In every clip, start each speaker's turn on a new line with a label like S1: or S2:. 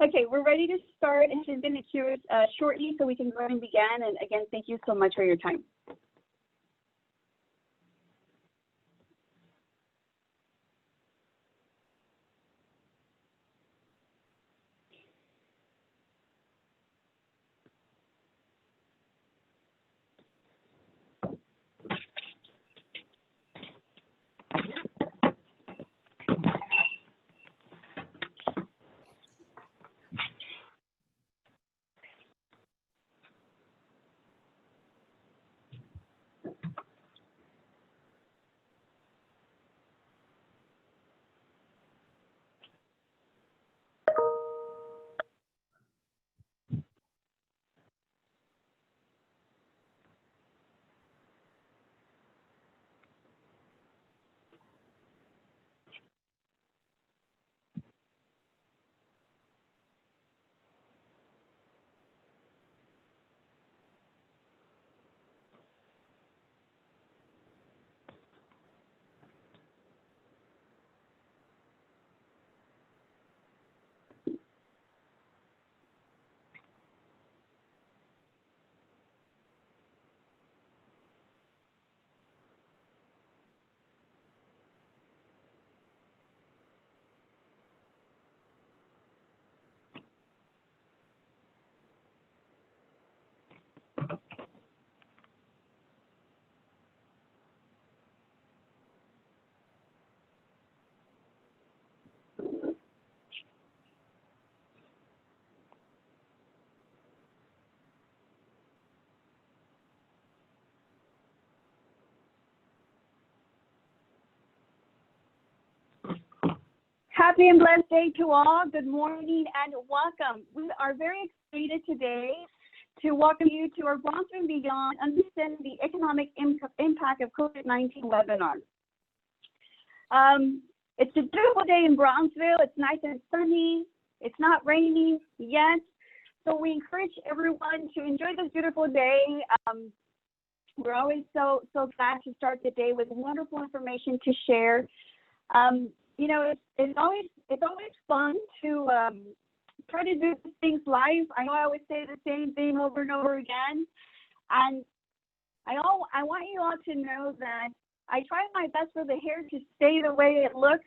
S1: Okay, we're ready to start, and she's going to cue us shortly so we can go ahead and begin. And again, thank you so much for your time. Happy and blessed day to all. Good morning and welcome. We are very excited today to welcome you to our Brownsville and Beyond Understanding the Economic Impact of COVID-19 webinar. It's a beautiful day in Brownsville. It's nice and sunny. It's not raining yet. So we encourage everyone to enjoy this beautiful day. We're always so glad to start the day with wonderful information to share. You know, it's always fun to try to do things live. I know I always say the same thing over and over again, and I want you all to know that I try my best for the hair to stay the way it looks,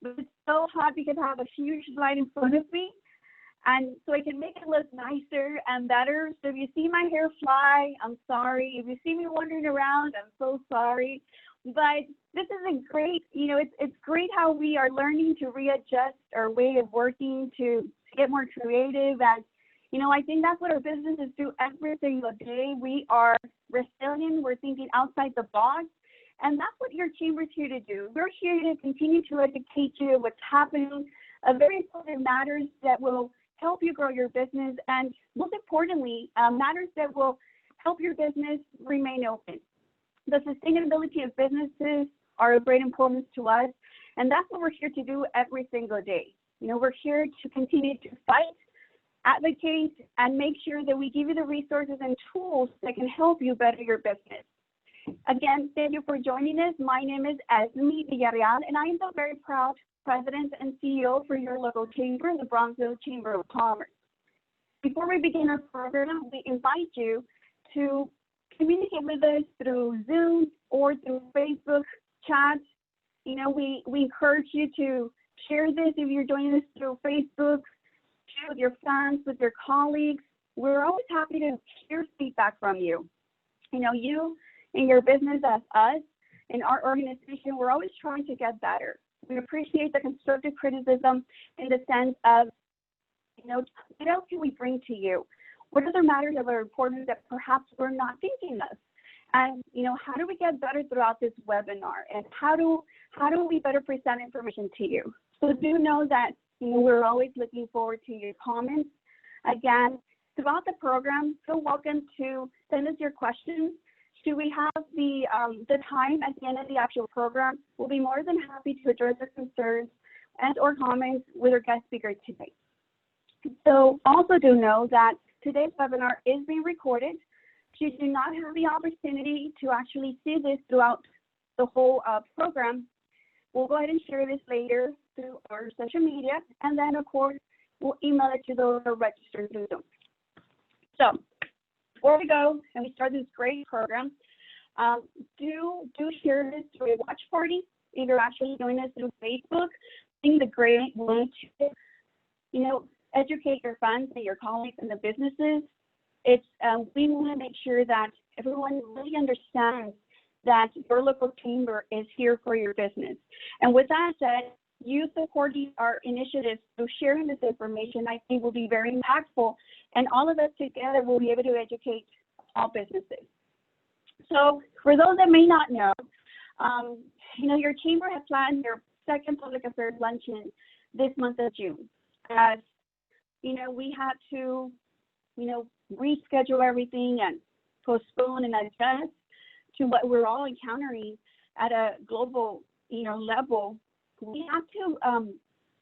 S1: but it's so hot because I have a huge light in front of me, and so I can make it look nicer and better. So if you see my hair fly, I'm sorry. If you see me wandering around, I'm so sorry. But this is a great, you know, it's great how we are learning to readjust our way of working to get more creative. And, you know, I think that's what our businesses do every single day. We are resilient. We're thinking outside the box. And that's what your chamber is here to do. We're here to continue to educate you what's happening, very important matters that will help you grow your business, and most importantly, matters that will help your business remain open. The sustainability of businesses are of great importance to us, and that's what we're here to do every single day. You know, we're here to continue to fight, advocate, and make sure that we give you the resources and tools that can help you better your business. Again, thank you for joining us. My name is Esme Villarreal, and I am the very proud President and CEO for your local chamber, the Brownsville Chamber of Commerce. Before we begin our program, we invite you to communicate with us through Zoom or through Facebook chat. You know, we encourage you to share this if you're joining us through Facebook, share with your friends, with your colleagues. We're always happy to hear feedback from you. You know, you in your business as us, in our organization, we're always trying to get better. We appreciate the constructive criticism in the sense of, you know, what else can we bring to you? What other matters that are important that perhaps we're not thinking of? And, you know, how do we get better throughout this webinar? And how do we better present information to you? So do know that, you know, we're always looking forward to your comments. Again, throughout the program, feel welcome to send us your questions. Should we have the time at the end of the actual program, we'll be more than happy to address your concerns and or comments with our guest speaker today. So also do know that today's webinar is being recorded. Should you not have the opportunity to actually see this throughout the whole program, we'll go ahead and share this later through our social media. And then, of course, we'll email it to those who are registered through Zoom. So before we go and we start this great program, do share this through a watch party. If you're actually joining us through Facebook, I think the great way to, educate your friends and your colleagues and the businesses. We want to make sure that everyone really understands that your local chamber is here for your business. And with that said, you supporting our initiatives through sharing this information, I think will be very impactful, and all of us together will be able to educate all businesses. So for those that may not know, your chamber has planned their second public affairs luncheon this month of June. As we had to, reschedule everything and postpone and adjust to what we're all encountering at a global, level. We have to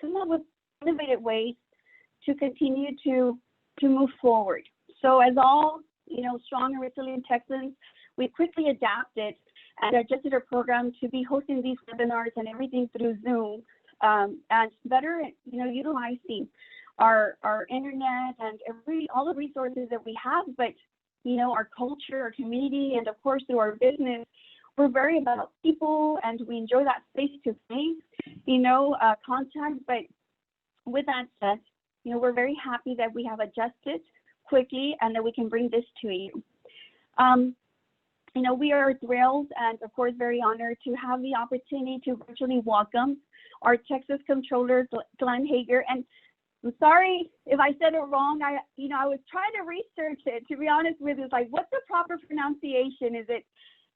S1: come up with innovative ways to continue to move forward. So as all, strong and resilient Texans, we quickly adapted and adjusted our program to be hosting these webinars and everything through Zoom, and better, utilizing our internet and all the resources that we have, but, our culture, our community, and of course through our business. We're very about people, and we enjoy that face-to-face, contact. But with that said, we're very happy that we have adjusted quickly and that we can bring this to you. We are thrilled and, of course, very honored to have the opportunity to virtually welcome our Texas Comptroller, Glenn Hegar. And I'm sorry if I said it wrong. I was trying to research it, to be honest with you. It's like, what's the proper pronunciation? Is it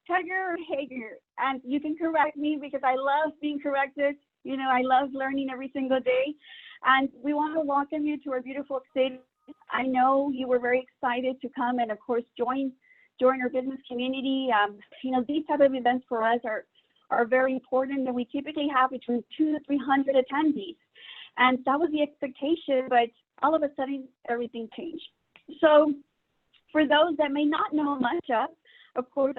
S1: Hegar or Hegar? And you can correct me because I love being corrected. I love learning every single day. And we want to welcome you to our beautiful city. I know you were very excited to come and, of course, join our business community. These type of events for us are very important, and we typically have between 200 to 300 attendees. And that was the expectation, but all of a sudden, everything changed. So for those that may not know much of course,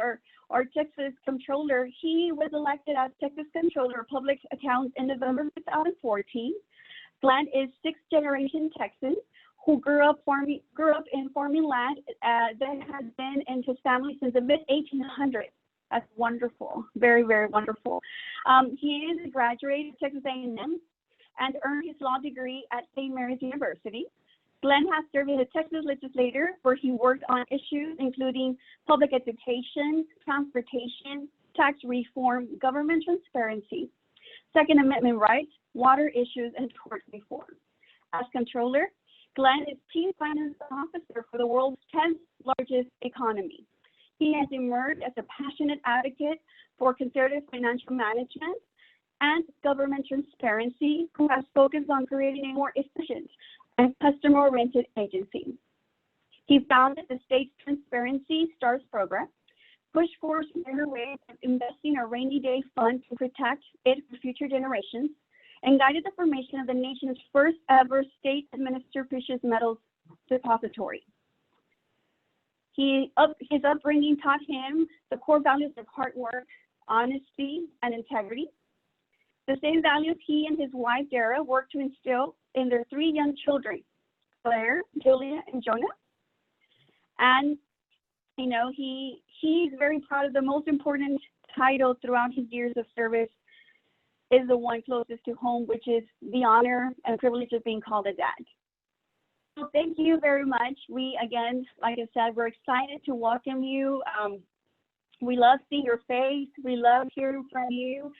S1: our Texas Comptroller, he was elected as Texas Comptroller of Public Accounts in November 2014. Glenn is sixth-generation Texan who grew up in farming land that has been in his family since the mid-1800s. That's wonderful, very, very wonderful. He is a graduate of Texas A&M and earned his law degree at St. Mary's University. Glenn has served as a Texas legislator where he worked on issues including public education, transportation, tax reform, government transparency, Second Amendment rights, water issues, and tort reform. As Comptroller, Glenn is Chief Finance Officer for the world's 10th largest economy. He has emerged as a passionate advocate for conservative financial management and government transparency, who has focused on creating a more efficient and customer-oriented agency. He founded the state's Transparency Stars program, pushed for smarter ways of investing a rainy day fund to protect it for future generations, and guided the formation of the nation's first ever state-administered precious metals depository. His upbringing taught him the core values of hard work, honesty, and integrity. The same values he and his wife, Dara, worked to instill in their three young children, Claire, Julia, and Jonah. And, he's very proud of the most important title throughout his years of service is the one closest to home, which is the honor and privilege of being called a dad. So thank you very much. We, again, like I said, we're excited to welcome you. We love seeing your face. We love hearing from you.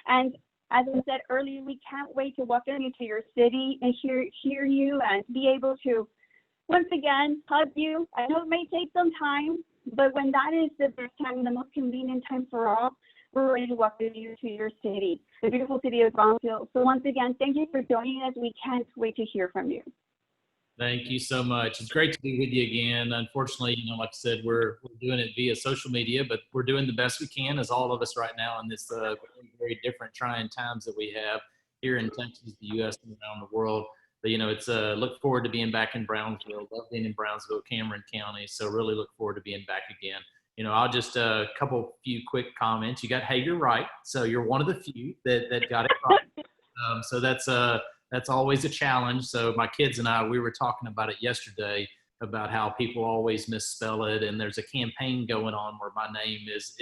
S1: And as I said earlier, we can't wait to welcome you to your city and hear you and be able to, once again, hug you. I know it may take some time, but when that is the best time, the most convenient time for all, we're ready to welcome you to your city, the beautiful city of Brownsville. So once again, thank you for joining us. We can't wait to hear from you.
S2: Thank you so much. It's great to be with you again. Unfortunately, like I said, we're doing it via social media, but we're doing the best we can, as all of us right now in this very, very different trying times that we have here in Texas, the U.S., and around the world. But, it's look forward to being back in Brownsville. Love being in Brownsville, Cameron County. So really look forward to being back again. I'll just a few quick comments. You got Hegar right. So you're one of the few that got it right. So that's that's always a challenge. So my kids and I, we were talking about it yesterday about how people always misspell it. And there's a campaign going on where my name is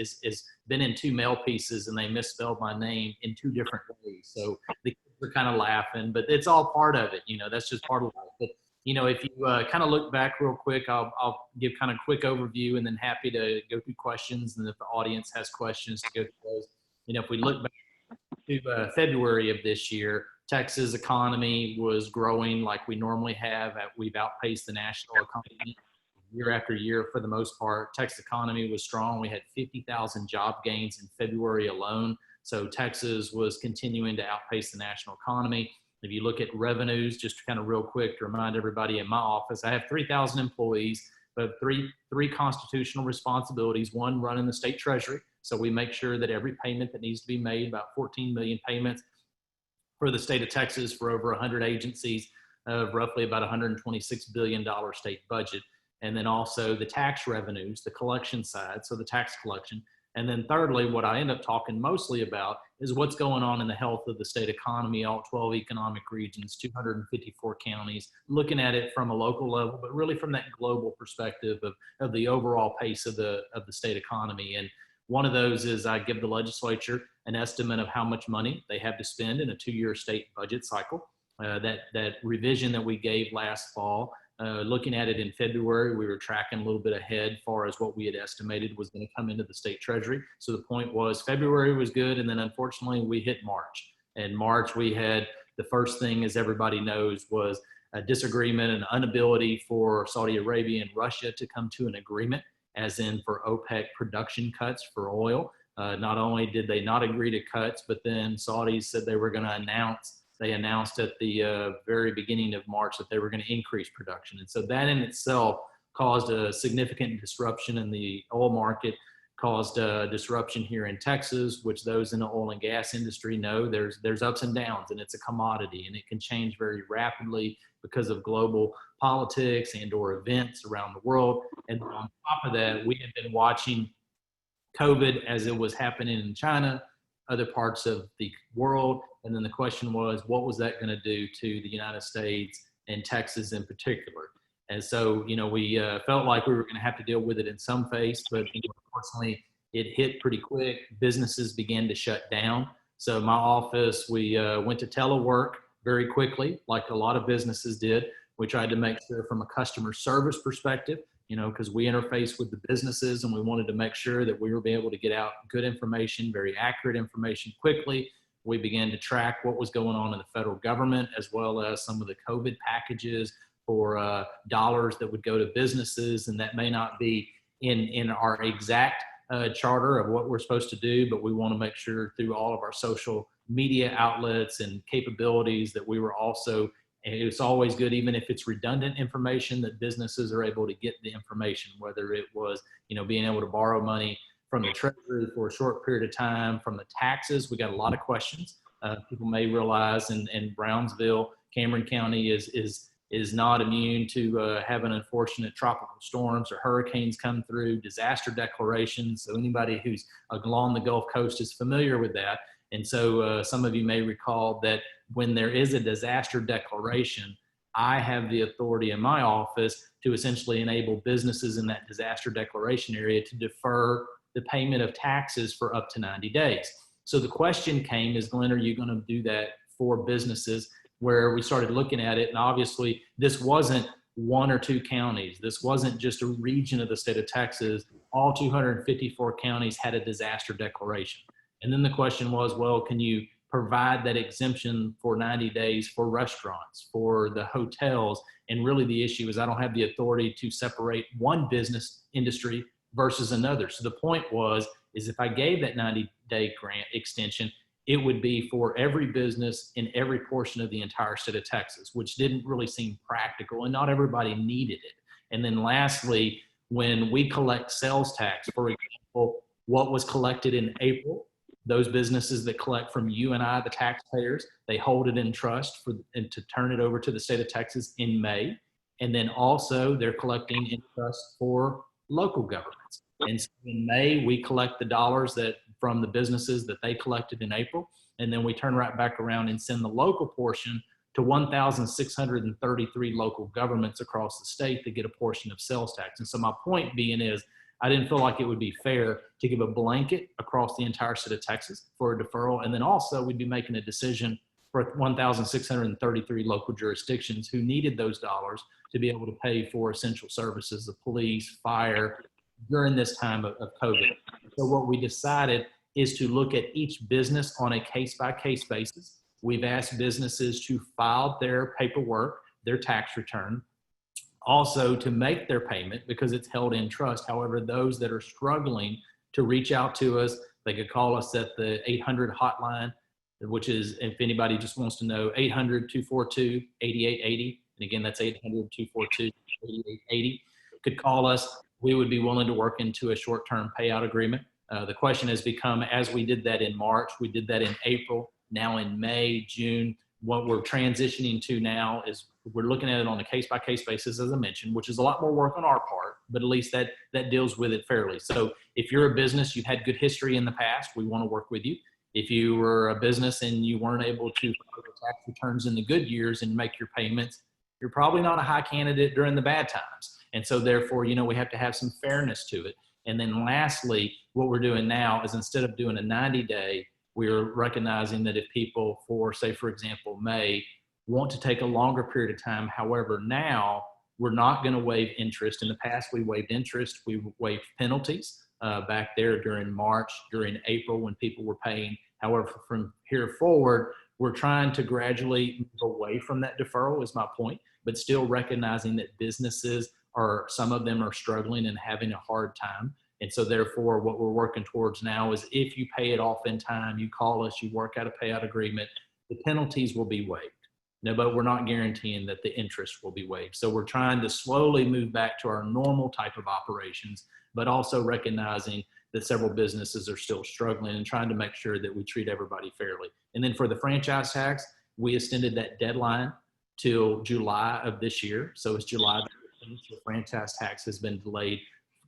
S2: been in 2 mail pieces and they misspelled my name in 2 different ways. So the kids are kind of laughing, but it's all part of it. That's just part of life. But, if you kind of look back real quick, I'll give kind of quick overview and then happy to go through questions. And if the audience has questions to go through those, if we look back to February of this year, Texas economy was growing like we normally have. We've outpaced the national economy year after year for the most part. Texas economy was strong. We had 50,000 job gains in February alone. So Texas was continuing to outpace the national economy. If you look at revenues, just kind of real quick to remind everybody, in my office, I have 3,000 employees, but three constitutional responsibilities. One, running the state treasury. So we make sure that every payment that needs to be made, about 14 million payments for the state of Texas for over 100 agencies of roughly about $126 billion state budget. And then also the tax revenues, the collection side, so the tax collection. And then thirdly, what I end up talking mostly about is what's going on in the health of the state economy, all 12 economic regions, 254 counties, looking at it from a local level, but really from that global perspective of the overall pace of the state economy. And one of those is I give the legislature an estimate of how much money they have to spend in a 2-year state budget cycle. That revision that we gave last fall, looking at it in February, we were tracking a little bit ahead as far as what we had estimated was going to come into the state treasury. So the point was February was good, and then unfortunately we hit March. And March we had the first thing, as everybody knows, was a disagreement and inability for Saudi Arabia and Russia to come to an agreement, as in for OPEC production cuts for oil. Not only did they not agree to cuts, but then Saudis said they were going to announced at the very beginning of March that they were going to increase production. And so that in itself caused a significant disruption in the oil market, caused a disruption here in Texas, which those in the oil and gas industry know there's ups and downs, and it's a commodity, and it can change very rapidly because of global politics and or events around the world. And on top of that, we have been watching COVID as it was happening in China, other parts of the world. And then the question was, what was that going to do to the United States and Texas in particular? And so, we felt like we were going to have to deal with it in some phase, but unfortunately it hit pretty quick. Businesses began to shut down. So my office, we went to telework very quickly, like a lot of businesses did. We tried to make sure from a customer service perspective, because we interface with the businesses, and we wanted to make sure that we were able to get out good information, very accurate information quickly. We began to track what was going on in the federal government, as well as some of the COVID packages for dollars that would go to businesses. And that may not be in our exact charter of what we're supposed to do, but we want to make sure through all of our social media outlets and capabilities that we were also, and it's always good, even if it's redundant information, that businesses are able to get the information, whether it was, being able to borrow money from the treasury for a short period of time, from the taxes. We got a lot of questions. People may realize in Brownsville, Cameron County is not immune to having unfortunate tropical storms or hurricanes come through, disaster declarations. So anybody who's along the Gulf Coast is familiar with that. And so some of you may recall that when there is a disaster declaration, I have the authority in my office to essentially enable businesses in that disaster declaration area to defer the payment of taxes for up to 90 days. So the question came is, Glenn, are you going to do that for businesses? Where we started looking at it, and obviously this wasn't 1 or 2 counties. This wasn't just a region of the state of Texas. All 254 counties had a disaster declaration. And then the question was, well, can you provide that exemption for 90 days for restaurants, for the hotels? And really the issue is I don't have the authority to separate one business industry versus another. So the point is if I gave that 90-day grant extension, it would be for every business in every portion of the entire state of Texas, which didn't really seem practical, and not everybody needed it. And then lastly, when we collect sales tax, for example, what was collected in April, those businesses that collect from you and I, the taxpayers, they hold it in trust and to turn it over to the state of Texas in May. And then also they're collecting in trust for local governments. And so in May, we collect the dollars from the businesses that they collected in April. And then we turn right back around and send the local portion to 1,633 local governments across the state that get a portion of sales tax. And so my point being is, I didn't feel like it would be fair to give a blanket across the entire state of Texas for a deferral. And then also we'd be making a decision for 1,633 local jurisdictions who needed those dollars to be able to pay for essential services, the police, fire, during this time of COVID. So what we decided is to look at each business on a case-by-case basis. We've asked businesses to file their paperwork, their tax return, also to make their payment because it's held in trust. However, those that are struggling to reach out to us, they could call us at the 800 hotline, which is, if anybody just wants to know, 800-242-8880. And again, that's 800-242-8880. Could call us. We would be willing to work into a short-term payout agreement. The question has become, as we did that in March, we did that in April, now in May, June. What we're transitioning to now is we're looking at it on a case-by-case basis, as I mentioned, which is a lot more work on our part, but at least that deals with it fairly. So if you're a business, you've had good history in the past, we want to work with you. If you were a business and you weren't able to file your tax returns in the good years and make your payments, you're probably not a high candidate during the bad times. And so therefore, we have to have some fairness to it. And then lastly, what we're doing now is instead of doing a 90-day, we're recognizing that if people say, for example, May, want to take a longer period of time. However, now we're not going to waive interest. In the past, we waived interest. We waived penalties back there during March, during April when people were paying. However, from here forward, we're trying to gradually move away from that deferral is my point, but still recognizing that businesses some of them are struggling and having a hard time. And so therefore, what we're working towards now is if you pay it off in time, you call us, you work out a payout agreement, the penalties will be waived. No, but we're not guaranteeing that the interest will be waived. So we're trying to slowly move back to our normal type of operations, but also recognizing that several businesses are still struggling and trying to make sure that we treat everybody fairly. And then for the franchise tax, we extended that deadline till July of this year. So it's July. The franchise tax has been delayed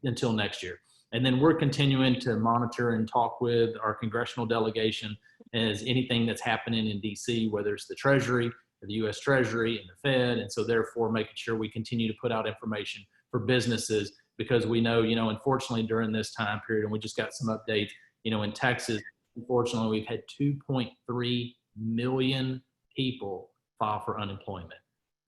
S2: until next year. And then we're continuing to monitor and talk with our congressional delegation as anything that's happening in DC, whether it's the Treasury, or the U.S. Treasury and the Fed. And so therefore making sure we continue to put out information for businesses because we know, unfortunately during this time period, and we just got some updates, in Texas, unfortunately, we've had 2.3 million people file for unemployment.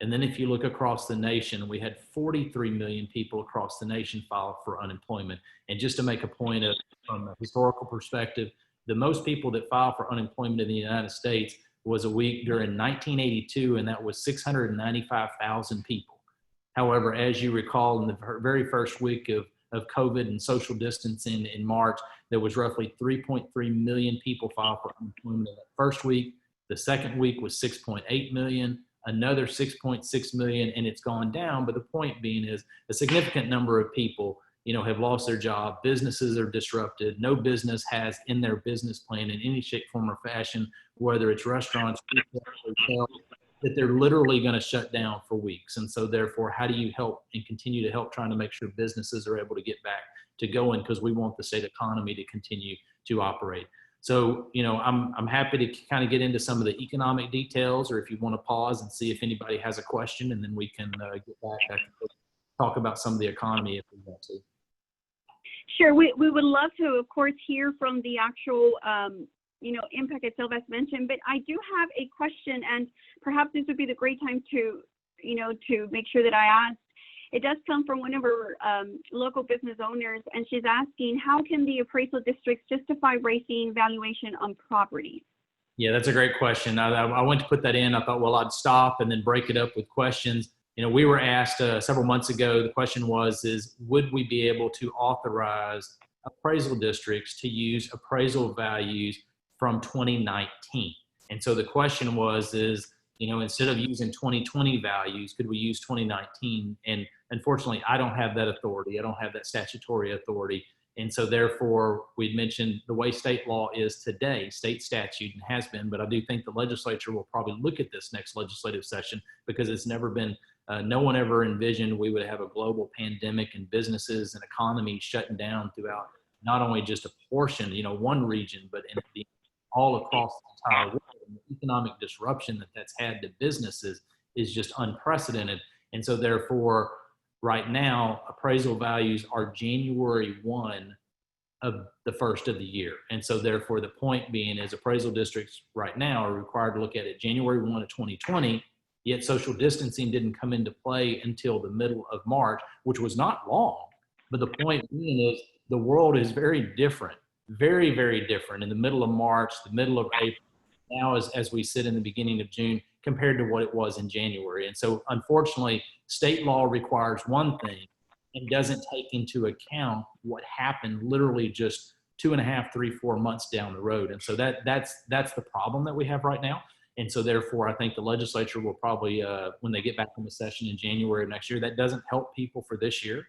S2: And then if you look across the nation, we had 43 million people across the nation file for unemployment. And just to make a point from a historical perspective, the most people that file for unemployment in the United States was a week during 1982, and that was 695,000 people. However, as you recall, in the very first week of COVID and social distancing in March, there was roughly 3.3 million people filed for unemployment in that first week. The second week was 6.8 million. Another 6.6 million, and it's gone down. But the point being is a significant number of people, have lost their job. Businesses are disrupted. No business has in their business plan in any shape, form, or fashion, whether it's restaurants, hotels, that they're literally going to shut down for weeks. And so therefore, how do you help and continue to help trying to make sure businesses are able to get back to going because we want the state economy to continue to operate. So, I'm happy to kind of get into some of the economic details, or if you want to pause and see if anybody has a question, and then we can get back and talk about some of the economy if we want to.
S1: Sure. We would love to, of course, hear from the actual, impact itself as mentioned, but I do have a question, and perhaps this would be the great time to make sure that I ask. It does come from one of our local business owners, and she's asking, how can the appraisal districts justify raising valuation on property?
S2: Yeah, that's a great question. I went to put that in. I thought, well, I'd stop and then break it up with questions. We were asked several months ago, the question was, would we be able to authorize appraisal districts to use appraisal values from 2019? And so the question was, instead of using 2020 values, could we use 2019? And unfortunately, I don't have that authority. I don't have that statutory authority. And so therefore, we'd mentioned the way state law is today, state statute, and has been, but I do think the legislature will probably look at this next legislative session because it's never been, no one ever envisioned we would have a global pandemic and businesses and economy shutting down throughout not only just a portion, one region, but all across the entire world. And the economic disruption that's had to businesses is just unprecedented. And so therefore, right now, appraisal values are January 1 of the first of the year. And so therefore, the point being is appraisal districts right now are required to look at it January 1 of 2020, yet social distancing didn't come into play until the middle of March, which was not long. But the point being is the world is very different, very, very different in the middle of March, the middle of April, now as we sit in the beginning of June compared to what it was in January. And so unfortunately, state law requires one thing and doesn't take into account what happened literally just 2.5, 3, 4 months down the road. And so that's the problem that we have right now. And so therefore, I think the legislature will probably, when they get back from the session in January of next year, that doesn't help people for this year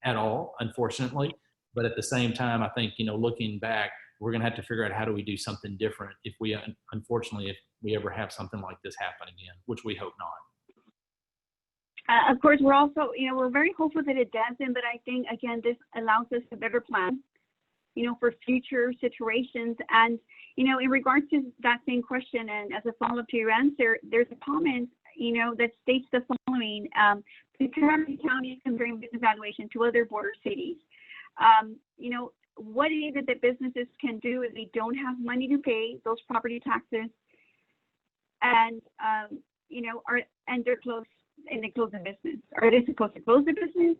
S2: at all, unfortunately. But at the same time, I think, looking back, we're going to have to figure out how do we do something different if we, unfortunately, if we ever have something like this happen again, which we hope not.
S1: Of course, we're also, we're very hopeful that it doesn't, but I think, again, this allows us to better plan, for future situations. And, in regards to that same question, and as a follow-up to your answer, there's a comment, that states the following: the counties comparing business valuation to other border cities. What is it that businesses can do if they don't have money to pay those property taxes, and they're closed, and they close the business? Are they supposed to close the business?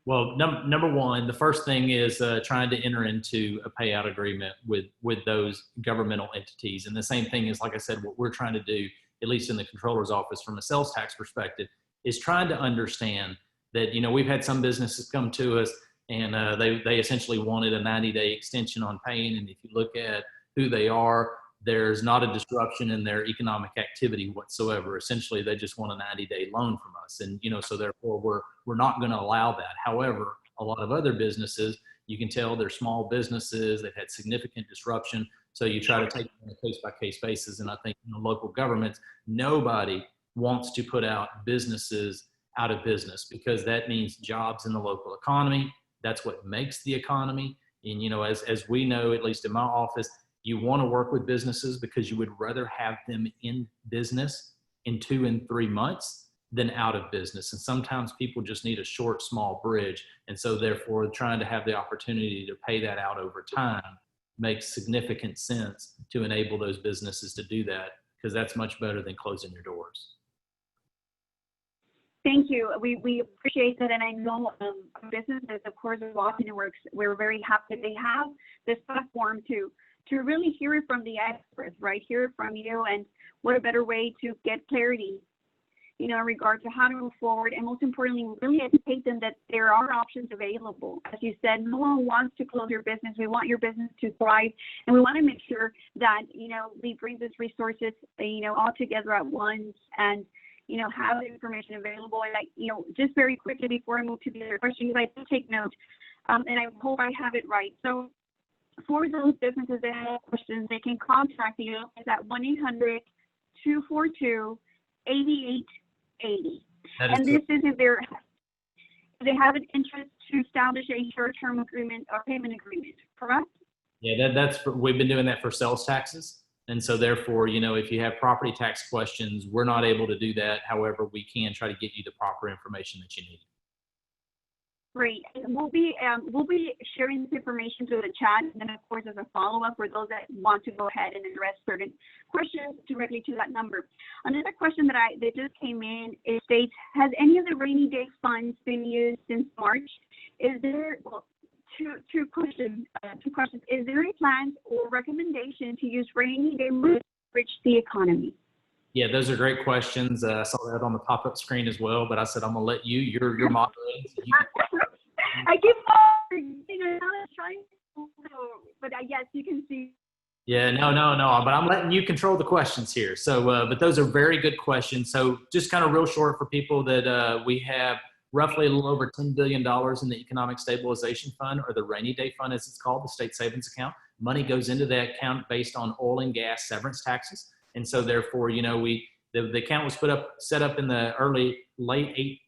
S2: Well, number one, the first thing is trying to enter into a payout agreement with those governmental entities. And the same thing is, like I said, what we're trying to do, at least in the Comptroller's office from a sales tax perspective, is trying to understand that, we've had some businesses come to us and they essentially wanted a 90-day extension on paying. And if you look at who they are, there's not a disruption in their economic activity whatsoever. Essentially, they just want a 90-day loan from us. And, so therefore we're not going to allow that. However, a lot of other businesses, you can tell they're small businesses, they've had significant disruption. So you try to take it on a case-by-case basis. And I think local governments, nobody wants to put out businesses out of business, because that means jobs in the local economy. That's what makes the economy. And, as we know, at least in my office, you want to work with businesses because you would rather have them in business in 2 and 3 months than out of business. And sometimes people just need a short, small bridge. And so therefore, trying to have the opportunity to pay that out over time makes significant sense to enable those businesses to do that, because that's much better than closing your doors.
S1: Thank you. We appreciate that. And I know businesses, of course, as Washington Works, we're very happy they have this platform to really hear it from the experts, right? Hear it from you, and what a better way to get clarity, in regard to how to move forward, and most importantly, really educate them that there are options available. As you said, no one wants to close your business. We want your business to thrive, and we want to make sure that, we bring these resources, all together at once, and, have the information available. And just very quickly before I move to the other questions, I do take note, and I hope I have it right. So, for those businesses that have questions, they can contact the office at 1-800-242-8880. And this is if they have an interest to establish a short-term agreement or payment agreement, correct?
S2: Yeah, we've been doing that for sales taxes. And so therefore, if you have property tax questions, we're not able to do that. However, we can try to get you the proper information that you need.
S1: Great. And we'll be sharing this information through the chat, and then of course as a follow-up for those that want to go ahead and address certain questions directly to that number. Another question that just came in, it states, has any of the rainy day funds been used since March? Is there two questions? Is there a plan or recommendation to use rainy day money to bridge the economy?
S2: Yeah, those are great questions. I saw that on the pop-up screen as well, but I said, I'm going to let you're moderating. So
S1: I keep trying, but yes, you can see.
S2: Yeah, no, but I'm letting you control the questions here. So, but those are very good questions. So just kind of real short for people that we have roughly a little over $10 billion in the Economic Stabilization Fund, or the Rainy Day Fund as it's called, the state savings account. Money goes into that account based on oil and gas severance taxes. And so therefore, the account was set up in the late 1980s,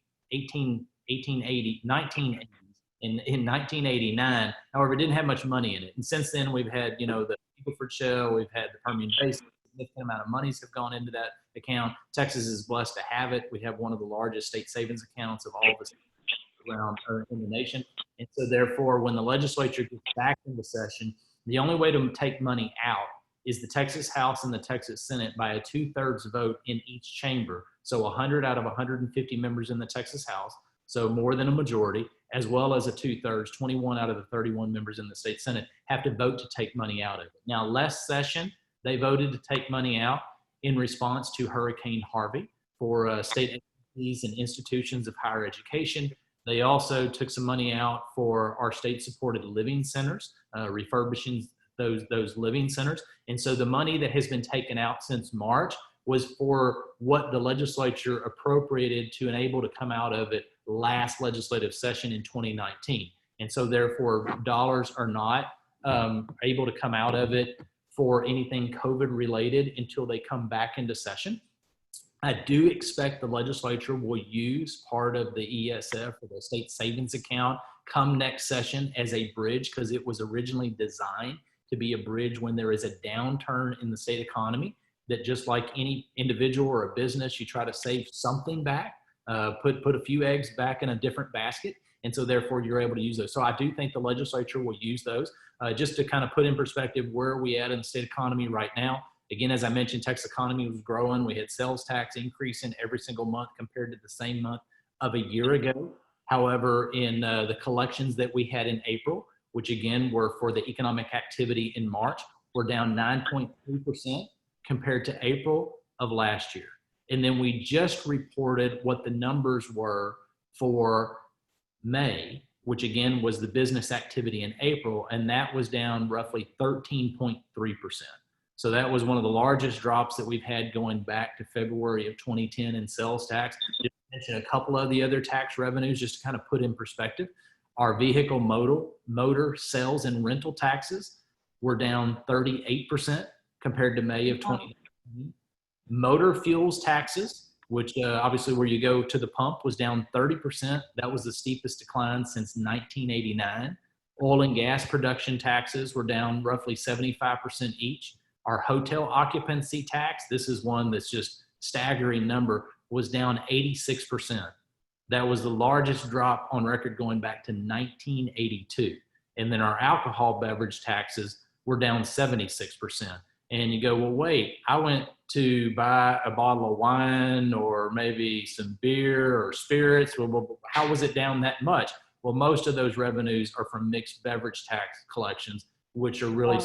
S2: in 1989. However, it didn't have much money in it. And since then we've had, the Eagle Ford Shale, we've had the Permian Basin, significant amount of monies have gone into that account. Texas is blessed to have it. We have one of the largest state savings accounts of all the states around in the nation. And so therefore, when the legislature gets back into session, the only way to take money out is the Texas House and the Texas Senate by a 2/3 vote in each chamber. So 100 out of 150 members in the Texas House, so more than a majority, as well as a 2/3, 21 out of the 31 members in the state Senate have to vote to take money out of it. Now, last session, they voted to take money out in response to Hurricane Harvey for state agencies and institutions of higher education. They also took some money out for our state-supported living centers, refurbishing those living centers. And so the money that has been taken out since March was for what the legislature appropriated to enable to come out of it last legislative session in 2019. And so therefore dollars are not able to come out of it for anything COVID related until they come back into session. I do expect the legislature will use part of the ESF or the state savings account come next session as a bridge, because it was originally designed to be a bridge when there is a downturn in the state economy, that just like any individual or a business, you try to save something back, put a few eggs back in a different basket. And so therefore you're able to use those. So I do think the legislature will use those. Just to kind of put in perspective where are we at in the state economy right now. Again, as I mentioned, Texas economy was growing. We had sales tax increasing every single month compared to the same month of a year ago. However, in the collections that we had in April, which again were for the economic activity in March, were down 9.3% compared to April of last year. And then we just reported what the numbers were for May, which again was the business activity in April, and that was down roughly 13.3%. So that was one of the largest drops that we've had going back to February of 2010 in sales tax. Just to mention a couple of the other tax revenues, just to kind of put in perspective. Our vehicle motor sales and rental taxes were down 38% compared to May of 2019. Motor fuels taxes, which obviously where you go to the pump, was down 30%. That was the steepest decline since 1989. Oil and gas production taxes were down roughly 75% each. Our hotel occupancy tax, this is one that's just staggering number, was down 86%. That was the largest drop on record going back to 1982. And then our alcohol beverage taxes were down 76%. And you go, well, wait, I went to buy a bottle of wine or maybe some beer or spirits. Well, how was it down that much? Well, most of those revenues are from mixed beverage tax collections, which are really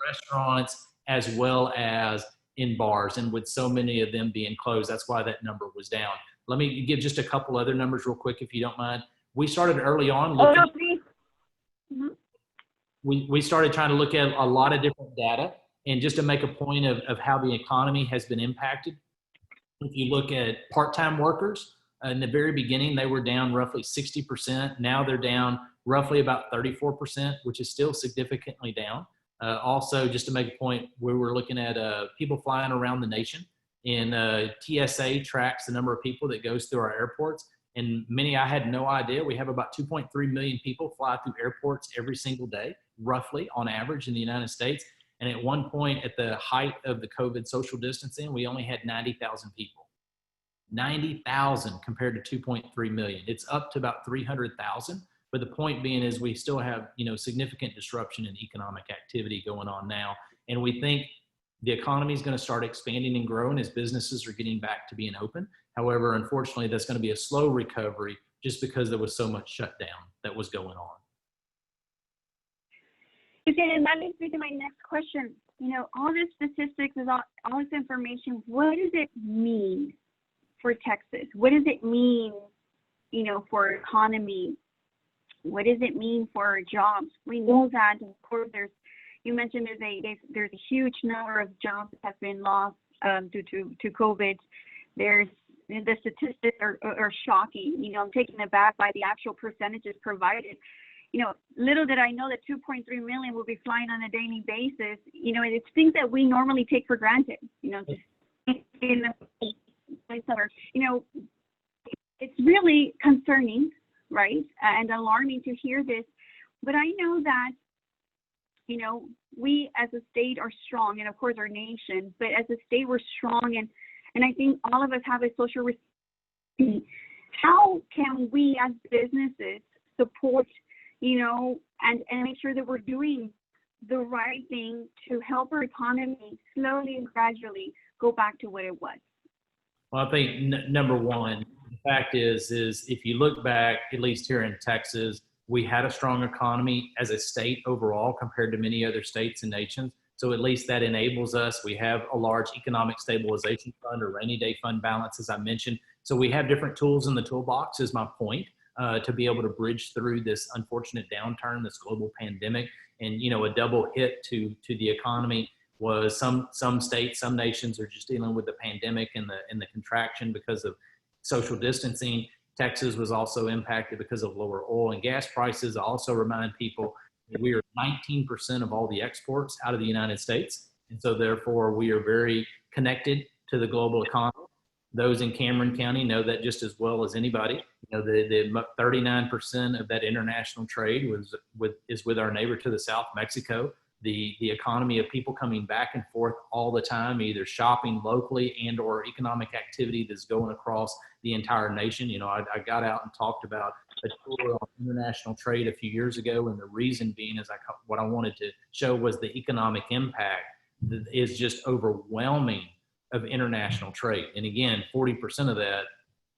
S2: restaurants as well as in bars. And with so many of them being closed, that's why that number was down. Let me give just a couple other numbers real quick, if you don't mind. We started early on looking. We started trying to look at a lot of different data. And just to make a point of how the economy has been impacted, if you look at part-time workers, in the very beginning, they were down roughly 60%. Now they're down roughly about 34%, which is still significantly down. Also, just to make a point, we were looking at people flying around the nation. And TSA tracks the number of people that goes through our airports. And many, I had no idea. We have about 2.3 million people fly through airports every single day, roughly on average in the United States. And at one point, at the height of the COVID social distancing, we only had 90,000 people. 90,000 compared to 2.3 million. It's up to about 300,000. But the point being is we still have, significant disruption in economic activity going on now. And we think the economy is going to start expanding and growing as businesses are getting back to being open. However, unfortunately, that's going to be a slow recovery just because there was so much shutdown that was going on.
S1: Okay, and that leads me to my next question. All this statistics, all this information, what does it mean for Texas? What does it mean, for economy? What does it mean for jobs? We know that, of course, you mentioned there's a huge number of jobs that have been lost due to COVID. The statistics are shocking. I'm taken aback by the actual percentages provided. Little did I know that 2.3 million will be flying on a daily basis. It's things that we normally take for granted. Just in the summer. It's really concerning, right, and alarming to hear this. But I know that, we as a state are strong, and of course our nation, but as a state we're strong, and I think all of us have a social responsibility. How can we as businesses support, and make sure that we're doing the right thing to help our economy slowly and gradually go back to what it was?
S2: Well, I think number one, the fact is if you look back, at least here in Texas, we had a strong economy as a state overall compared to many other states and nations. So at least that enables us. We have a large economic stabilization fund or rainy day fund balance, as I mentioned. So we have different tools in the toolbox, is my point, to be able to bridge through this unfortunate downturn, this global pandemic. And, a double hit to the economy was some states, some nations are just dealing with the pandemic and the contraction because of social distancing. Texas was also impacted because of lower oil and gas prices. I also remind people that we are 19% of all the exports out of the United States. And so therefore we are very connected to the global economy. Those in Cameron County know that just as well as anybody. The 39% of that international trade is with our neighbor to the south, Mexico. The economy of people coming back and forth all the time, either shopping locally and or economic activity that's going across the entire nation. I got out and talked about a tour on international trade a few years ago, and the reason being is what I wanted to show was the economic impact that is just overwhelming of international trade. And again, 40% of that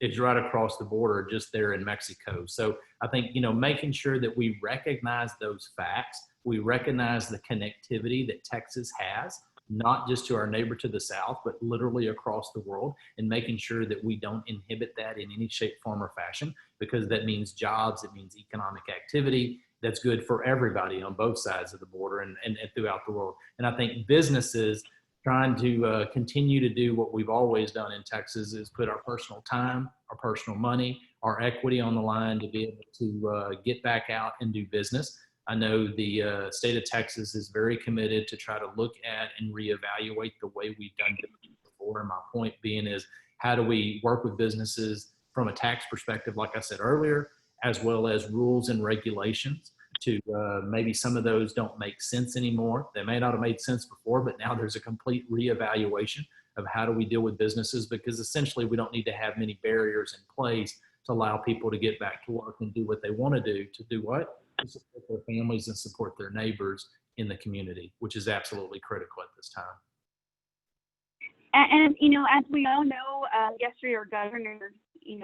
S2: is right across the border just there in Mexico. So I think, making sure that we recognize those facts, we recognize the connectivity that Texas has, not just to our neighbor to the south, but literally across the world, and making sure that we don't inhibit that in any shape, form, or fashion, because that means jobs, it means economic activity that's good for everybody on both sides of the border and throughout the world. And I think businesses trying to continue to do what we've always done in Texas is put our personal time, our personal money, our equity on the line to be able to get back out and do business. I know the state of Texas is very committed to try to look at and reevaluate the way we've done business before. And my point being is, how do we work with businesses from a tax perspective, like I said earlier, as well as rules and regulations to maybe some of those don't make sense anymore. They may not have made sense before, but now there's a complete reevaluation of how do we deal with businesses, because essentially we don't need to have many barriers in place to allow people to get back to work and do what they want to do what? To support their families and support their neighbors in the community, which is absolutely critical at this time.
S1: And as we all know, yesterday our governor,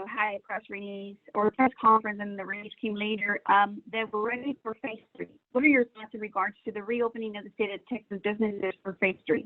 S1: had a press release or a press conference, and the release came later, that we're ready for phase 3. What are your thoughts in regards to the reopening of the state of Texas businesses for phase 3?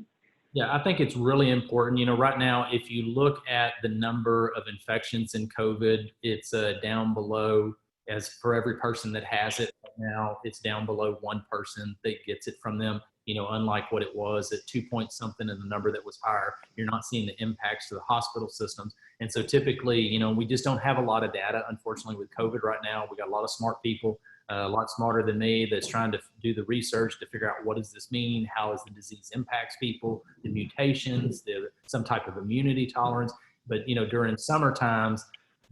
S2: Yeah, I think it's really important. Right now, if you look at the number of infections in COVID, it's down below, as for every person that has it right now, it's down below one person that gets it from them. Unlike what it was at 2 point something and the number that was higher, you're not seeing the impacts to the hospital systems. And so typically, we just don't have a lot of data, unfortunately, with COVID right now. We got a lot of smart people, a lot smarter than me, that's trying to do the research to figure out what does this mean? How is the disease impacts people, the mutations, some type of immunity tolerance. But, during summer times,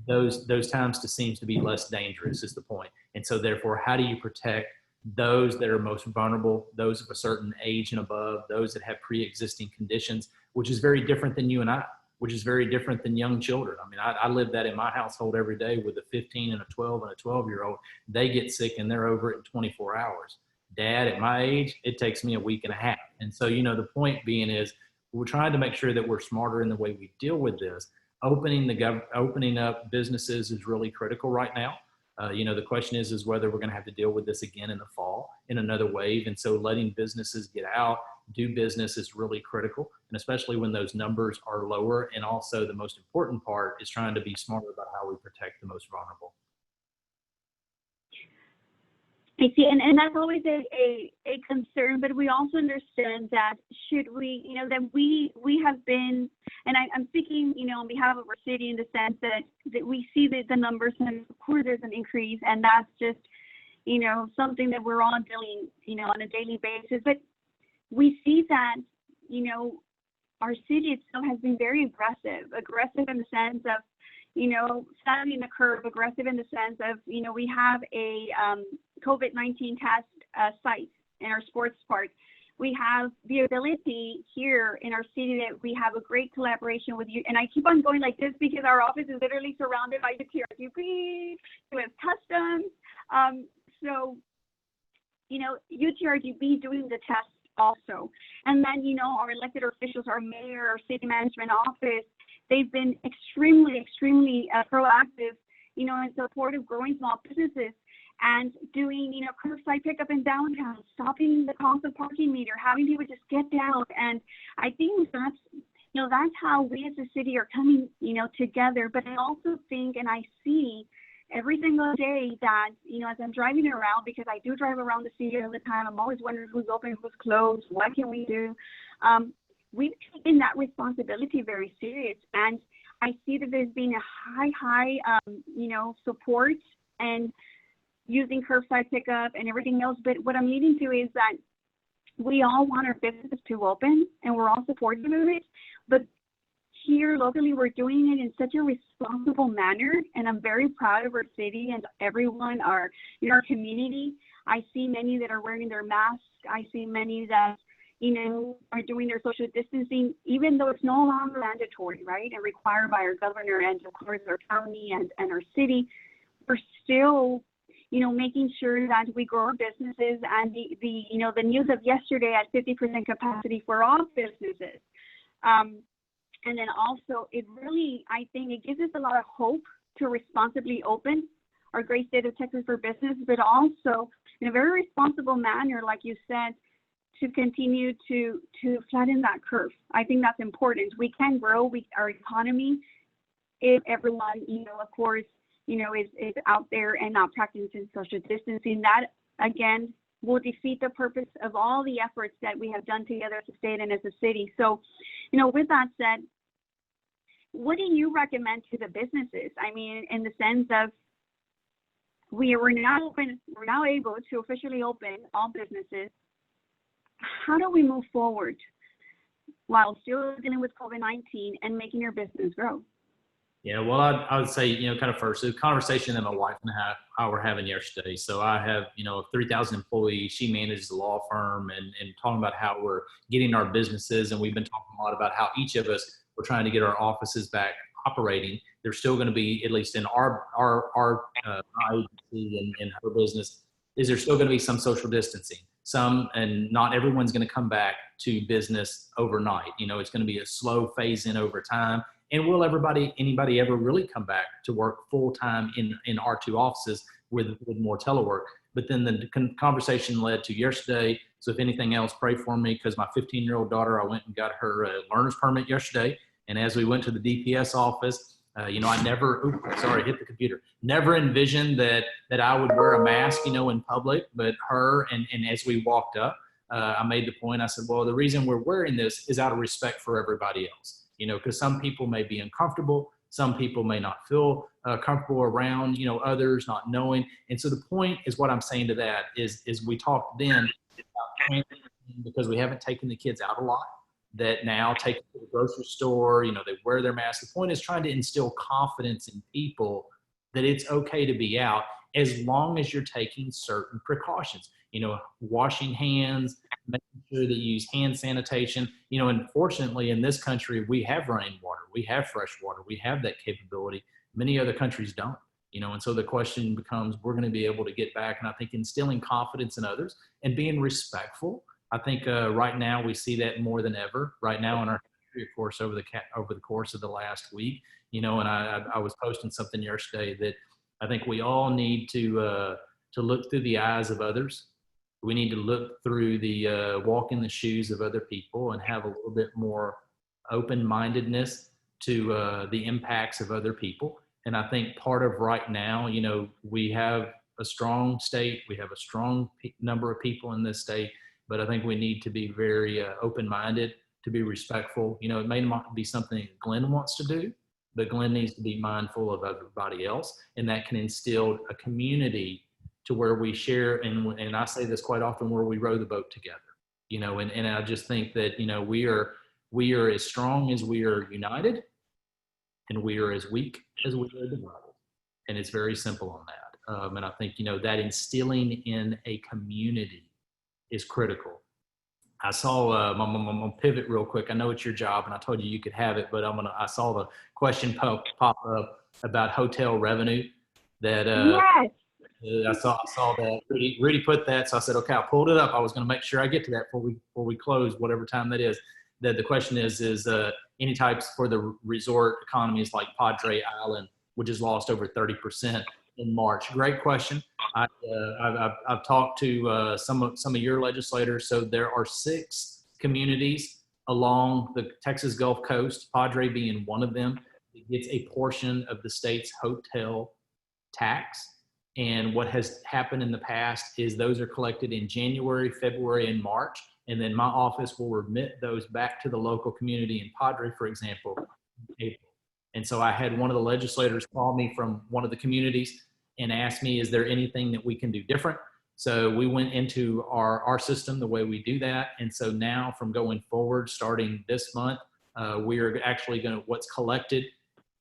S2: those times seems to be less dangerous is the point. And so therefore, how do you protect those that are most vulnerable, those of a certain age and above, those that have pre-existing conditions, which is very different than you and I, which is very different than young children. I mean, I live that in my household every day with a 15 and a 12 and a 12-year-old. They get sick and they're over it in 24 hours. Dad, at my age, it takes me a week and a half. And so, the point being is we're trying to make sure that we're smarter in the way we deal with this. Opening up businesses is really critical right now. The question is whether we're going to have to deal with this again in the fall in another wave. And so letting businesses get out, do business is really critical. And especially when those numbers are lower. And also the most important part is trying to be smarter about how we protect the most vulnerable.
S1: I see, and that's always a concern, but we also understand that should we, that we have been, and I'm speaking, on behalf of our city in the sense that we see the numbers, and of course there's an increase, and that's just, something that we're all dealing, on a daily basis. But we see that, our city itself has been very aggressive in the sense of, flattening the curve, aggressive in the sense of, we have a COVID-19 test site in our sports park. We have the ability here in our city that we have a great collaboration with you. And I keep on going like this because our office is literally surrounded by UTRGV, US Customs. So, you know, UTRGV doing the test also. And then, you know, our elected officials, our mayor, our city management office, they've been extremely, extremely proactive, you know, in support of growing small businesses and doing, you know, curbside pickup in downtown, stopping the cost of parking meter, having people just get down. And I think that's, you know, that's how we as a city are coming, you know, together. But I also think, and I see every single day that, you know, as I'm driving around, because I do drive around the city all the time, I'm always wondering who's open, who's closed, what can we do? We've taken that responsibility very serious. And I see that there's been a high, you know, support and using curbside pickup and everything else. But what I'm leading to is that we all want our businesses to open and we're all supportive of it. But here locally, we're doing it in such a responsible manner. And I'm very proud of our city and everyone in our community. I see many that are wearing their masks. I see many that, you know, are doing their social distancing, even though it's no longer mandatory, right, and required by our governor and, of course, our county and our city. We're still, you know, making sure that we grow our businesses. And the you know, the news of yesterday at 50% capacity for all businesses. And then also, it really, I think it gives us a lot of hope to responsibly open our great state of Texas for business, but also in a very responsible manner, like you said, to continue to flatten that curve. I think that's important. We can grow our economy if everyone, you know, of course, you know, is out there and not practicing social distancing. That, again, will defeat the purpose of all the efforts that we have done together as a state and as a city. So, you know, with that said, what do you recommend to the businesses? I mean, in the sense of we're now able to officially open all businesses. How do we move forward while still dealing with COVID-19 and making your business grow?
S2: Yeah, well, I would say, you know, kind of first, the conversation that my wife and I were having yesterday. So I have, you know, 3,000 employees. She manages a law firm and talking about how we're getting our businesses. And we've been talking a lot about how each of us, we're trying to get our offices back operating. There's still going to be, at least in our agency and her business, is there still going to be some social distancing. Some, and not everyone's going to come back to business overnight. You know, it's going to be a slow phase in over time. And will anybody ever really come back to work full time in our two offices with more telework? But then the conversation led to yesterday. So if anything else, pray for me, because my 15-year-old daughter, I went and got her learner's permit yesterday. And as we went to the DPS office, you know, I never, hit the computer. Never envisioned that I would wear a mask, you know, in public, but her, and as we walked up, I made the point, I said, well, the reason we're wearing this is out of respect for everybody else, you know, because some people may be uncomfortable. Some people may not feel comfortable around, you know, others not knowing. And so the point is, what I'm saying to that is we talked then about, because we haven't taken the kids out a lot, that now take them to the grocery store, you know, they wear their mask. The point is trying to instill confidence in people that it's okay to be out as long as you're taking certain precautions, you know, washing hands, making sure that you use hand sanitation, you know, and fortunately in this country, we have rainwater, we have fresh water, we have that capability. Many other countries don't, you know, and so the question becomes, we're going to be able to get back. And I think instilling confidence in others and being respectful. I think right now we see that more than ever right now in our country, of course, over the course of the last week, you know, and I was posting something yesterday that I think we all need to look through the eyes of others. We need to look through walk in the shoes of other people and have a little bit more open-mindedness to the impacts of other people. And I think part of right now, you know, we have a strong state, we have a strong number of people in this state, but I think we need to be very open-minded, to be respectful. You know, it may not be something Glenn wants to do, but Glenn needs to be mindful of everybody else. And that can instill a community to where we share, and I say this quite often, where we row the boat together. You know, and I just think that, you know, we are as strong as we are united, and we are as weak as we are divided. And it's very simple on that. And I think, you know, that instilling in a community is critical. I saw, I'm gonna pivot real quick. I know it's your job and I told you you could have it, but I saw the question pop up about hotel revenue that,
S1: Yes.
S2: I saw that Rudy put that. So I said, okay, I pulled it up. I was going to make sure I get to that before we close, whatever time that is. That the question is any types for the resort economies like Padre Island, which has lost over 30% in March. Great question. I've talked to some of your legislators. So there are 6 communities along the Texas Gulf Coast, Padre being one of them, that gets a portion of the state's hotel tax. And what has happened in the past is those are collected in January, February, and March. And then my office will remit those back to the local community in Padre, for example, in April. And so I had one of the legislators call me from one of the communities and ask me, is there anything that we can do different? So we went into our system, the way we do that. And so now from going forward, starting this month, we are actually going to, what's collected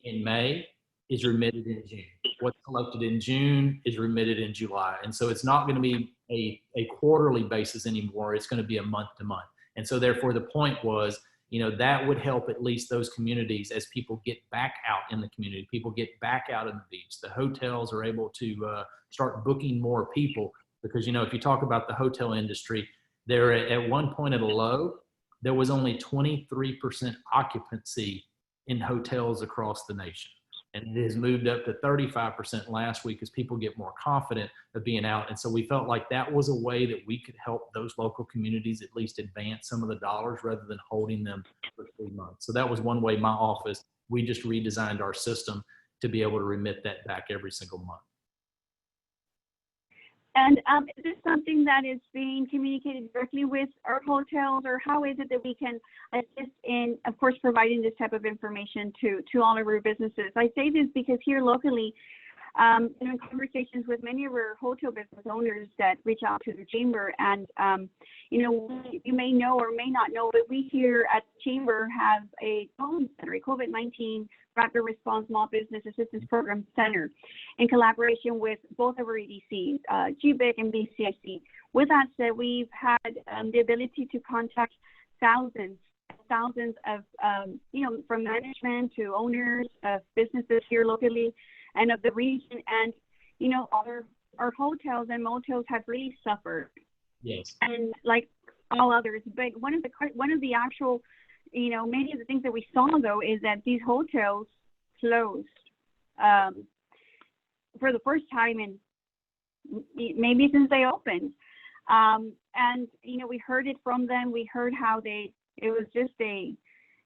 S2: in May is remitted in June. What's collected in June is remitted in July. And so it's not going to be a quarterly basis anymore. It's going to be a month to month. And so therefore the point was, that would help at least those communities as people get back out in the community, people get back out on the beach. The hotels are able to start booking more people because, if you talk about the hotel industry, there at one point at a low, there was only 23% occupancy in hotels across the nation. And it has moved up to 35% last week as people get more confident of being out. And so we felt like that was a way that we could help those local communities at least advance some of the dollars rather than holding them for 3 months. So that was one way my office, we just redesigned our system to be able to remit that back every single month.
S1: And is this something that is being communicated directly with our hotels, or how is it that we can assist in, of course, providing this type of information to all of our businesses? I say this because here locally, in conversations with many of our hotel business owners that reach out to the chamber, and you may know or may not know, but we here at the chamber have a COVID-19 Rapid Response Small Business Assistance Program Center in collaboration with both of our EDCs, GBIC and BCIC. With that said, we've had the ability to contact thousands of, from management to owners of businesses here locally and of the region. And, our hotels and motels have really suffered.
S2: Yes.
S1: And like all others, but one of the actual, many of the things that we saw though is that these hotels closed for the first time in maybe since they opened. And we heard it from them. We heard how it was just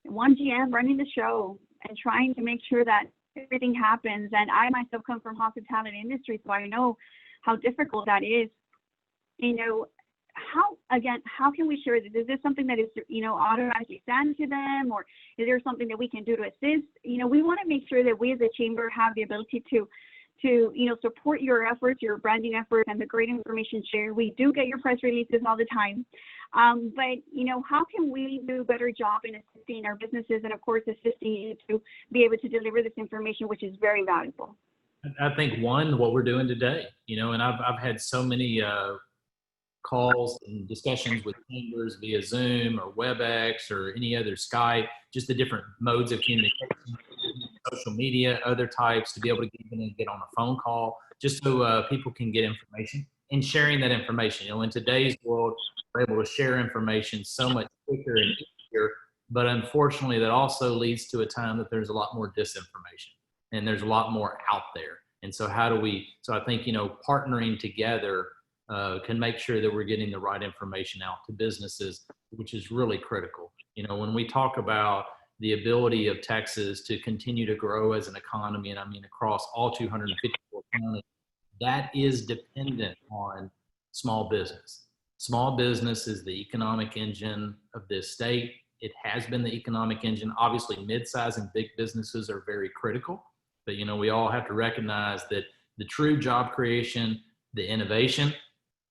S1: one GM running the show and trying to make sure that everything happens. And I myself come from hospitality industry, so I know how difficult that is. How can we share this? Is this something that is, automatically sent to them, or is there something that we can do to assist? We want to make sure that we as a chamber have the ability to support your efforts, your branding efforts, and the great information shared. We do get your press releases all the time. But, how can we do a better job in assisting our businesses and, of course, assisting you to be able to deliver this information, which is very valuable?
S2: I think what we're doing today, and I've had so many calls and discussions with chambers via Zoom or WebEx or any other Skype, just the different modes of communication, social media, other types, to be able to get on a phone call, just so people can get information and sharing that information. In today's world, we're able to share information so much quicker and easier, but unfortunately that also leads to a time that there's a lot more disinformation and there's a lot more out there. And so so I think, partnering together can make sure that we're getting the right information out to businesses, which is really critical. When we talk about the ability of Texas to continue to grow as an economy, and I mean across all 254 counties, that is dependent on small business. Small business is the economic engine of this state. It has been the economic engine. Obviously, mid-size and big businesses are very critical, but we all have to recognize that the true job creation, the innovation,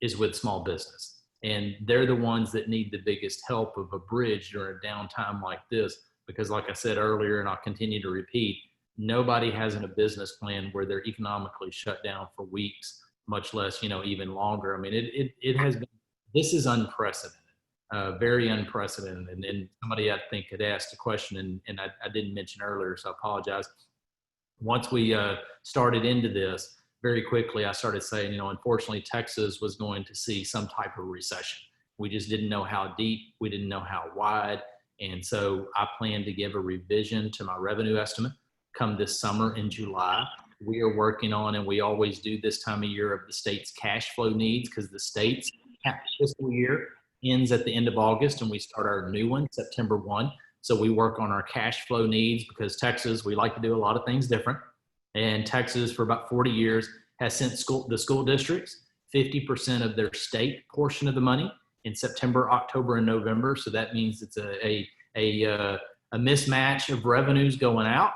S2: is with small business. And they're the ones that need the biggest help of a bridge during a downtime like this, because like I said earlier, and I'll continue to repeat, nobody has a business plan where they're economically shut down for weeks, much less, even longer. I mean, it has been, this is unprecedented. very unprecedented. And somebody I think had asked a question, and I didn't mention earlier, so I apologize. Once we started into this, very quickly I started saying, unfortunately Texas was going to see some type of recession. We just didn't know how deep, we didn't know how wide. And so I plan to give a revision to my revenue estimate come this summer in July. We are working on, and we always do this time of year, of the state's cash flow needs, because the state's fiscal year ends at the end of August and we start our new one September 1. So we work on our cash flow needs, because Texas, we like to do a lot of things different. And Texas, for about 40 years, has sent the school districts 50% of their state portion of the money in September, October, and November. So that means it's a mismatch of revenues going out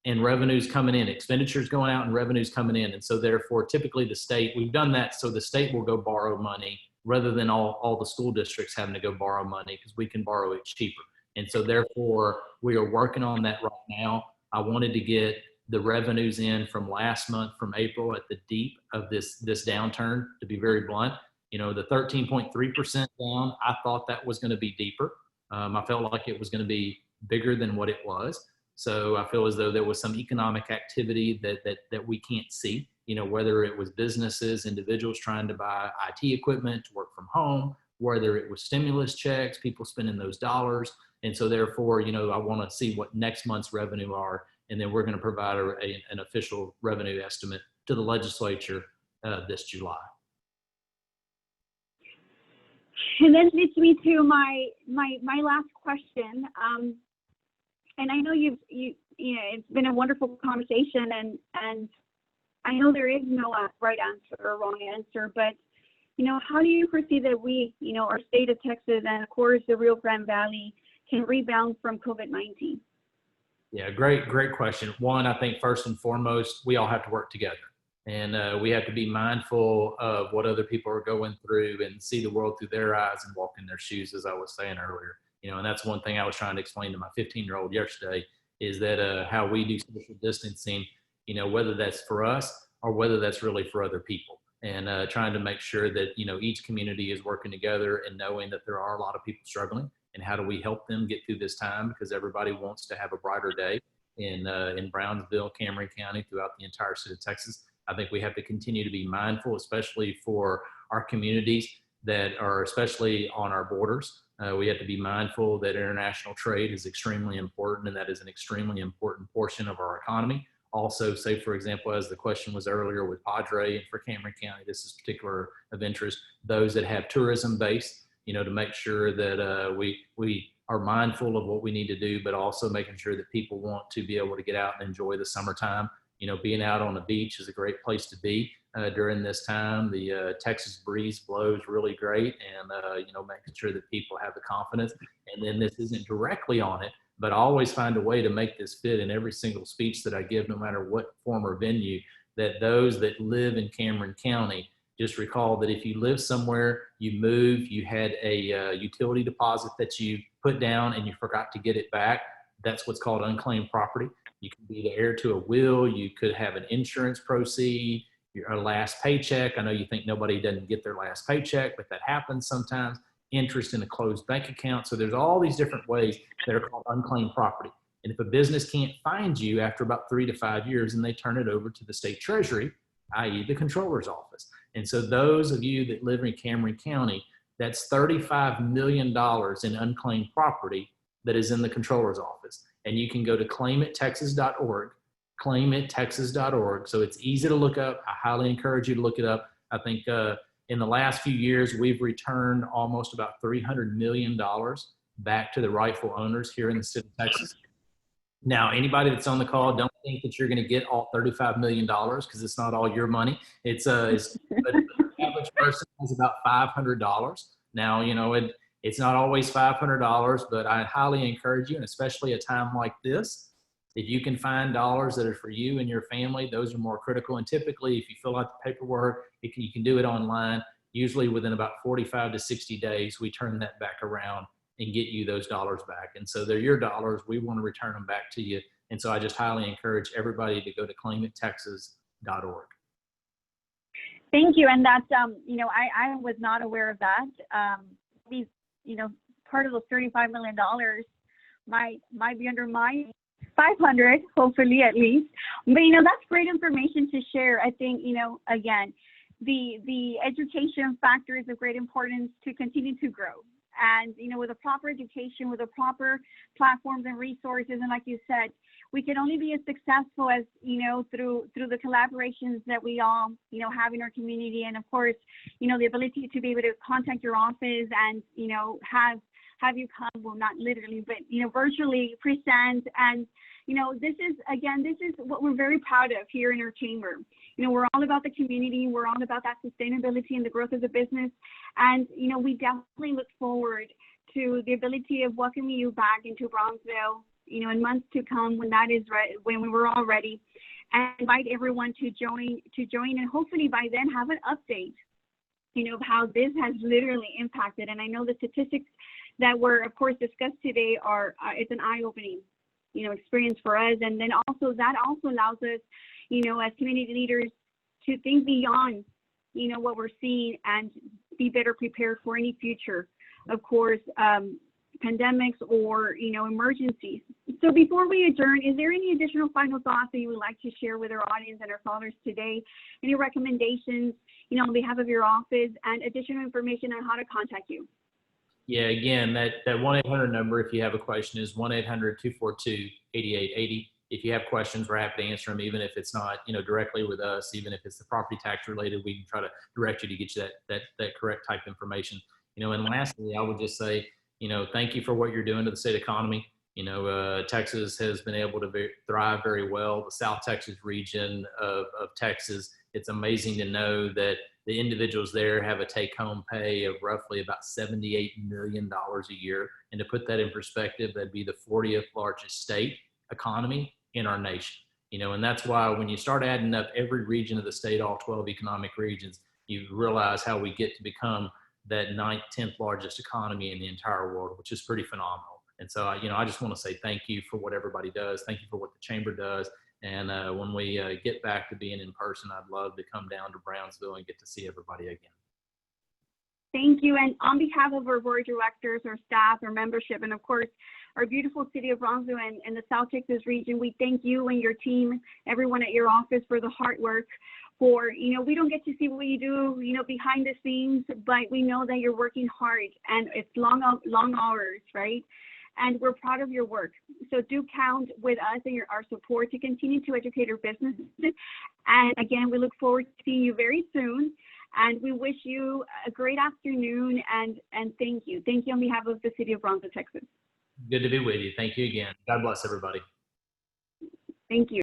S2: and revenues coming in, expenditures going out and revenues coming in. And so therefore, typically the state, we've done that so the state will go borrow money rather than all the school districts having to go borrow money, because we can borrow it cheaper. And so therefore, we are working on that right now. I wanted to get the revenues in from last month, from April, at the deep of this downturn, to be very blunt. The 13.3% down, I thought that was going to be deeper. I felt like it was going to be bigger than what it was. So I feel as though there was some economic activity that we can't see, whether it was businesses, individuals trying to buy IT equipment to work from home, whether it was stimulus checks, people spending those dollars. And so therefore, I want to see what next month's revenue are, and then we're going to provide an official revenue estimate to the legislature this July.
S1: And that leads me to my last question. And I know it's been a wonderful conversation, and I know there is no right answer or wrong answer, but how do you foresee that we, our state of Texas, and of course the Rio Grande Valley, can rebound from COVID-19?
S2: Yeah, great question. One, I think first and foremost, we all have to work together, and we have to be mindful of what other people are going through and see the world through their eyes and walk in their shoes, as I was saying earlier. And that's one thing I was trying to explain to my 15-year-old yesterday, is that how we do social distancing, whether that's for us or whether that's really for other people, and trying to make sure that, each community is working together and knowing that there are a lot of people struggling, and how do we help them get through this time, because everybody wants to have a brighter day in Brownsville, Cameron County, throughout the entire state of Texas. I think we have to continue to be mindful, especially for our communities that are especially on our borders. We have to be mindful that international trade is extremely important, and that is an extremely important portion of our economy. Also, say, for example, as the question was earlier with Padre, and for Cameron County, this is particular of interest, those that have tourism base, to make sure that we are mindful of what we need to do, but also making sure that people want to be able to get out and enjoy the summertime. Being out on the beach is a great place to be during this time. The Texas breeze blows really great, and making sure that people have the confidence. And then this isn't directly on it, but I always find a way to make this fit in every single speech that I give, no matter what form or venue, that those that live in Cameron County, just recall that if you live somewhere, you move, you had a utility deposit that you put down and you forgot to get it back, that's what's called unclaimed property. You can be the heir to a will, you could have an insurance proceed, your last paycheck. I know you think nobody doesn't get their last paycheck, but that happens sometimes. Interest in a closed bank account. So there's all these different ways that are called unclaimed property. And if a business can't find you after about 3 to 5 years, and they turn it over to the state treasury, i.e. the Comptroller's office. And so those of you that live in Cameron County, that's $35 million in unclaimed property that is in the Comptroller's office. And you can go to claimittexas.org, claimittexas.org. So it's easy to look up. I highly encourage you to look it up. I think in the last few years, we've returned almost about $300 million back to the rightful owners here in the state of Texas. Now, anybody that's on the call, don't think that you're going to get all $35 million, because it's not all your money. But the average person has about $500. Now, it's not always $500, but I highly encourage you, and especially a time like this, if you can find dollars that are for you and your family, those are more critical. And typically, if you fill out the paperwork, you can do it online. Usually within about 45 to 60 days, we turn that back around and get you those dollars back. And so they're your dollars. We want to return them back to you. And so I just highly encourage everybody to go to claimittexas.org.
S1: Thank you. And that's, I was not aware of that. part of those $35 million might be under my 500, hopefully at least. But, that's great information to share. I think, again, the education factor is of great importance to continue to grow. And, with a proper education, with the proper platforms and resources, and like you said, we can only be as successful as, through the collaborations that we all, have in our community. And of course, the ability to be able to contact your office and, have you come, well, not literally, but, virtually present. And, this is what we're very proud of here in our chamber. We're all about the community. We're all about that sustainability and the growth of the business. And, we definitely look forward to the ability of welcoming you back into Brownsville, in months to come when that is right, when we're all ready, and invite everyone to join, and hopefully by then have an update, of how this has literally impacted. And I know the statistics that were, of course, discussed today it's an eye-opening, experience for us. And then that also allows us, as community leaders, to think beyond, what we're seeing and be better prepared for any future, of course, pandemics or, emergencies. So before we adjourn, is there any additional final thoughts that you would like to share with our audience and our followers today? Any recommendations, on behalf of your office, and additional information on how to contact you?
S2: Yeah, again, that 1-800 number, if you have a question, is 1-800-242-8880. If you have questions, we're happy to answer them, even if it's not, directly with us. Even if it's the property tax related, we can try to direct you to get you that correct type information. And lastly, I would just say, thank you for what you're doing to the state economy. Texas has been able to thrive very well. The South Texas region of Texas, it's amazing to know that the individuals there have a take-home pay of roughly about $78 million a year. And to put that in perspective, that'd be the 40th largest state economy in our nation. And that's why when you start adding up every region of the state, all 12 economic regions, you realize how we get to become that 9th, 10th largest economy in the entire world, which is pretty phenomenal. And so, I just want to say thank you for what everybody does. Thank you for what the chamber does. And when we get back to being in person, I'd love to come down to Brownsville and get to see everybody again.
S1: Thank you. And on behalf of our board of directors, our staff, our membership, and of course, our beautiful city of Brownsville and the South Texas region, we thank you and your team, everyone at your office, for the hard work. For, we don't get to see what you do, behind the scenes, but we know that you're working hard, and it's long hours, right? And we're proud of your work. So do count with us and our support to continue to educate our businesses. And again, we look forward to seeing you very soon. And we wish you a great afternoon, and thank you. Thank you on behalf of the city of Brownsville, Texas.
S2: Good to be with you. Thank you again. God bless everybody.
S1: Thank you.